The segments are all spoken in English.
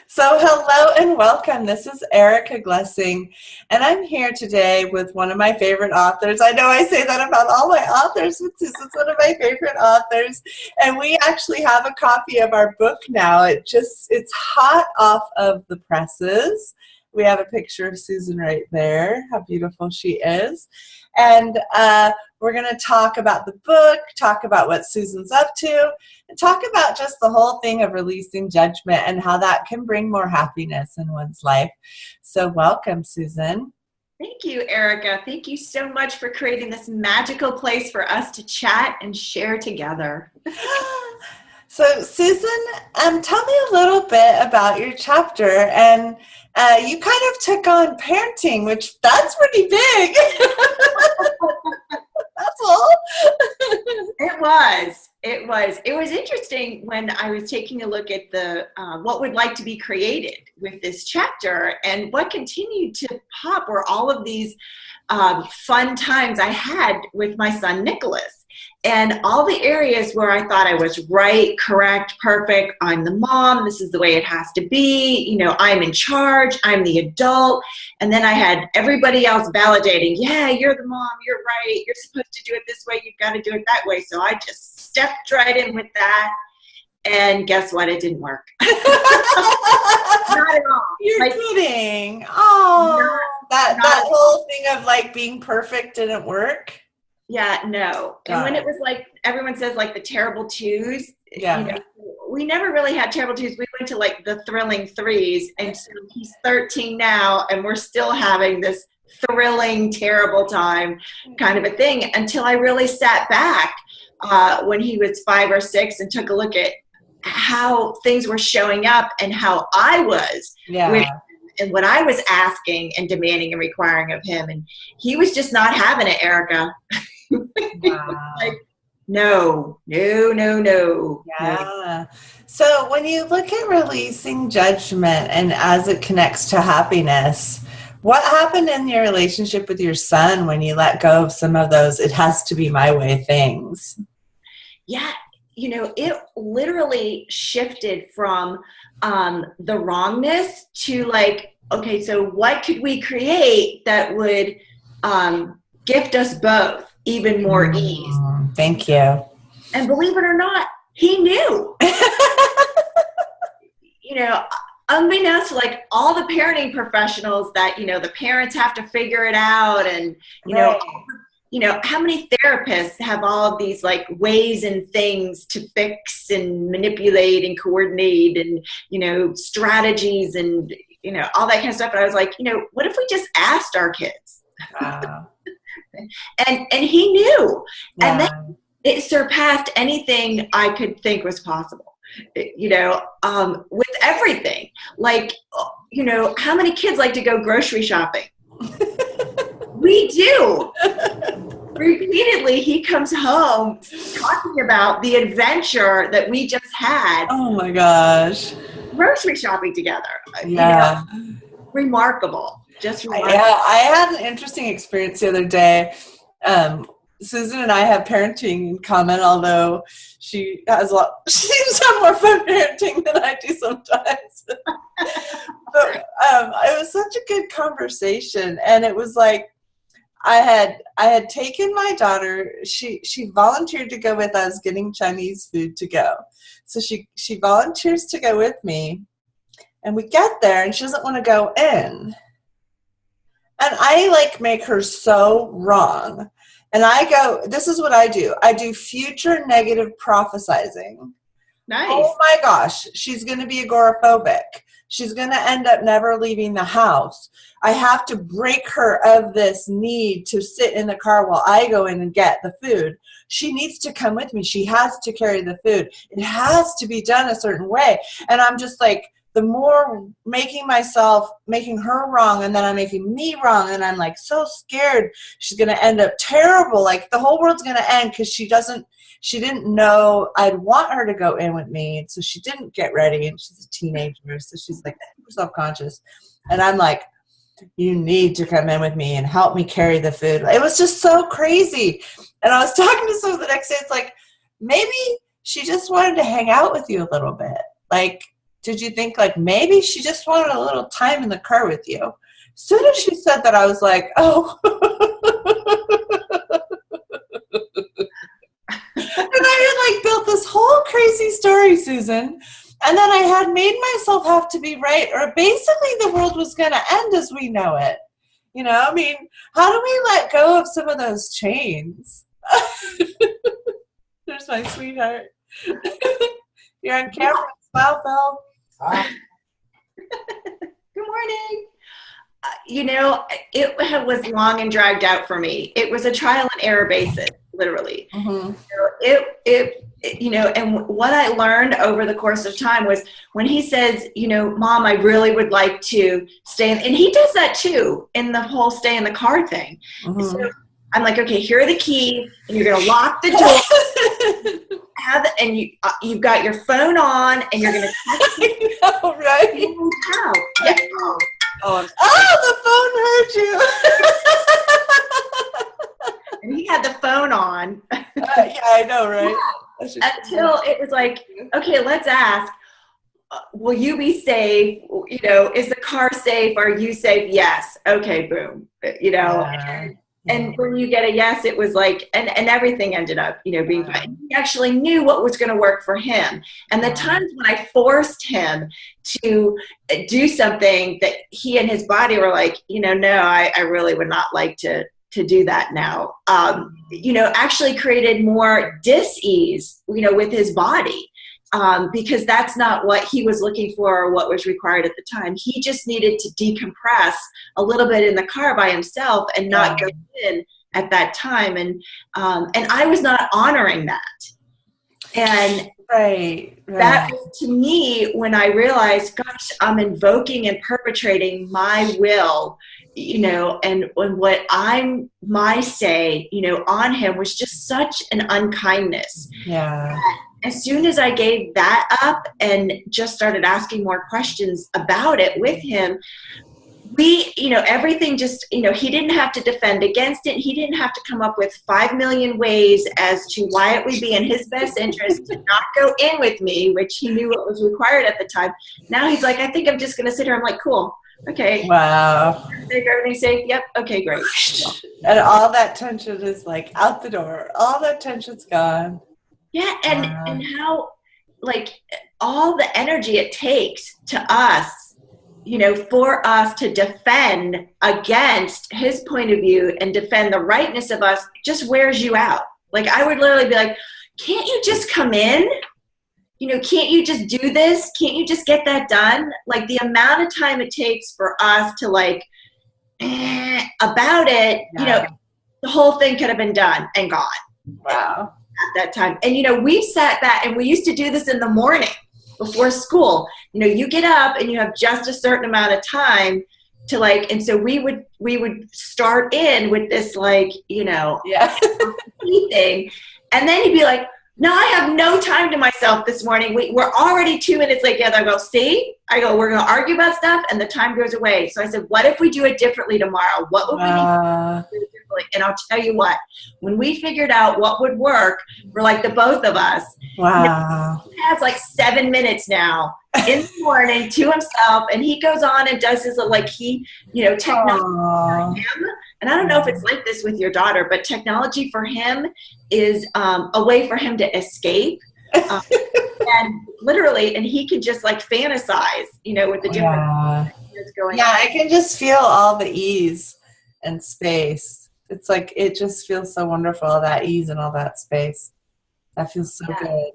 So hello and welcome. This is Erica Glessing, and I'm here today with one of my favorite authors. I know I say that about all my authors, but this is one of my favorite authors, and we actually have a copy of our book now. It's hot off of the presses. We have a picture of Susan right there, how beautiful she is. And we're going to talk about the book, talk about what Susan's up to, and talk about just the whole thing of releasing judgment and how that can bring more happiness in one's life. So welcome, Susan. Thank you, Erica. Thank you so much for creating this magical place for us to chat and share together. So Susan, tell me a little bit about your chapter. And you kind of took on parenting, which that's pretty big. That's all. It was interesting when I was taking a look at the what would like to be created with this chapter, and what continued to pop were all of these fun times I had with my son Nicholas. And all the areas where I thought I was right, correct, perfect, I'm the mom, this is the way it has to be, you know, I'm in charge, I'm the adult. And then I had everybody else validating, yeah, you're the mom, you're right, you're supposed to do it this way, you've got to do it that way. So I just stepped right in with that. And guess what? It didn't work. Not at all. You're kidding. Oh, that whole thing of like being perfect didn't work. Yeah, no. And when it was like, everyone says like the terrible twos, yeah. You know, we never really had terrible twos. We went to like the thrilling threes. And so he's 13 now, and we're still having this thrilling, terrible time kind of a thing until I really sat back when he was 5 or 6 and took a look at how things were showing up and how I was with and what I was asking and demanding and requiring of him. And he was just not having it, Erica. Wow. Like, no. Yeah. So when you look at releasing judgment and as it connects to happiness, what happened in your relationship with your son when you let go of some of those it has to be my way things? Yeah. You know, it literally shifted from the wrongness to like, okay, so what could we create that would gift us both even more ease? Thank you. And believe it or not, he knew. You know, unbeknownst to like all the parenting professionals that, you know, the parents have to figure it out, and you know, how many therapists have all of these like ways and things to fix and manipulate and coordinate and, you know, strategies and, you know, all that kind of stuff. And I was like, you know, what if we just asked our kids? Wow. and he knew. Yeah. And then it surpassed anything I could think was possible, you know, with everything. Like, you know, how many kids like to go grocery shopping? We do. Repeatedly, he comes home talking about the adventure that we just had. Oh my gosh. Grocery shopping together. Yeah. You know, remarkable. Just remarkable. Yeah, I had an interesting experience the other day. Susan and I have parenting in common, although she seems to have more fun parenting than I do sometimes. But it was such a good conversation, and it was like I had taken my daughter. She volunteered to go with us getting Chinese food to go. So she volunteers to go with me, and we get there, and she doesn't want to go in. And I like make her so wrong. And I go, this is what I do. I do future negative prophesizing. Nice. Oh my gosh, she's going to be agoraphobic. She's going to end up never leaving the house. I have to break her of this need to sit in the car while I go in and get the food. She needs to come with me. She has to carry the food. It has to be done a certain way. And I'm just like, the more making her wrong, and then I'm making me wrong, and I'm like so scared she's going to end up terrible. Like the whole world's going to end because she didn't know I'd want her to go in with me. So she didn't get ready, and she's a teenager. So she's like super self-conscious. And I'm like, you need to come in with me and help me carry the food. It was just so crazy. And I was talking to someone the next day. It's like, maybe she just wanted to hang out with you a little bit. Like, did you think like maybe she just wanted a little time in the car with you? As soon as she said that, I was like, oh. And I had like built this whole crazy story, Susan. And then I had made myself have to be right, or basically the world was going to end as we know it. You know, I mean, how do we let go of some of those chains? There's my sweetheart. You're on camera. Smile, Phil. Hi. Good morning. You know, it was long and dragged out for me. It was a trial and error basis, literally. Mm-hmm. You know, and what I learned over the course of time was when he says, you know, Mom, I really would like to stay and he does that too in the whole stay in the car thing. Mm-hmm. So I'm like, okay, here are the keys, and you're going to lock the door. You've got your phone on, and you're going to text me. I know, right? Yeah. Oh, the phone heard you. And he had the phone on. Yeah, I know, right? Yeah. Until it was like, okay, let's ask, will you be safe? You know, is the car safe? Are you safe? Yes. Okay, boom. You know, and when you get a yes, it was like, and everything ended up, you know, being fine. He actually knew what was going to work for him. And the times when I forced him to do something that he and his body were like, you know, no, I really would not like to do that now, you know, actually created more dis-ease, you know, with his body. Because that's not what he was looking for or what was required at the time. He just needed to decompress a little bit in the car by himself and not go in at that time. And I was not honoring that. And that was, to me, when I realized, gosh, I'm invoking and perpetrating my will, you know, and what my say, you know, on him was just such an unkindness. Yeah. As soon as I gave that up and just started asking more questions about it with him, you know, everything just, you know, he didn't have to defend against it. He didn't have to come up with 5 million ways as to why it would be in his best interest to not go in with me, which he knew what was required at the time. Now he's like, I think I'm just going to sit here. I'm like, cool. Okay. Wow. Everything's safe. Yep. Okay, great. And all that tension is like out the door. All that tension's gone. Yeah, and how, like, all the energy it takes to us, you know, for us to defend against his point of view and defend the rightness of us just wears you out. Like, I would literally be like, can't you just come in? You know, can't you just do this? Can't you just get that done? Like, the amount of time it takes for us to, like, about it, you know, the whole thing could have been done and gone. Wow. At that time. And, you know, we've sat back and we used to do this in the morning before school. You know, you get up and you have just a certain amount of time to, like, and so we would start in with this, like, you know, thing. And then he'd be like, no, I have no time to myself this morning. We're already 2 minutes late. Yeah, I go, see? I go, we're going to argue about stuff, and the time goes away. So I said, what if we do it differently tomorrow? What would we need to do differently? And I'll tell you what, when we figured out what would work for, like, the both of us, wow. He has, like, 7 minutes now in the morning to himself, and he goes on and does his, like, he, you know, technology for him. And I don't know if it's like this with your daughter, but technology for him is a way for him to escape. And literally, and he can just, like, fantasize, you know, with the different things going on. I can just feel all the ease and space. It's like, it just feels so wonderful, that ease and all that space. That feels so good.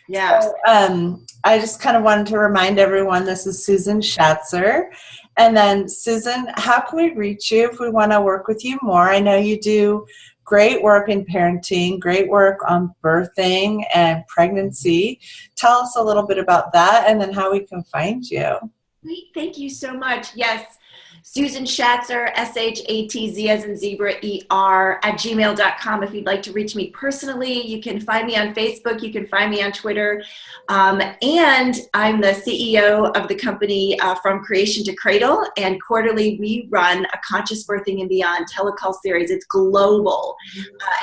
Yeah. So, I just kind of wanted to remind everyone, this is Susan Shatzer. And then, Susan, how can we reach you if we want to work with you more? I know you do great work in parenting, great work on birthing and pregnancy. Tell us a little bit about that and then how we can find you. Great. Thank you so much. Yes. Susan Shatzer, SHATZ as in zebra, ER, @gmail.com. If you'd like to reach me personally, you can find me on Facebook. You can find me on Twitter. And I'm the CEO of the company From Creation to Cradle. And quarterly, we run a Conscious Birthing and Beyond telecall series. It's global.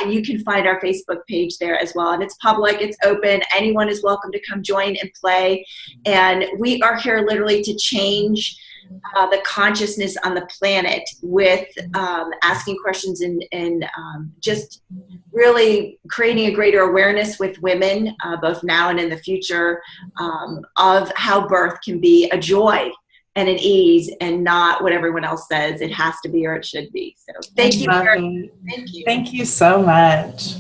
And you can find our Facebook page there as well. And it's public. It's open. Anyone is welcome to come join and play. And we are here literally to change the consciousness on the planet with asking questions and just really creating a greater awareness with women, both now and in the future, of how birth can be a joy and an ease and not what everyone else says it has to be or it should be. So thank you. Thank you so much.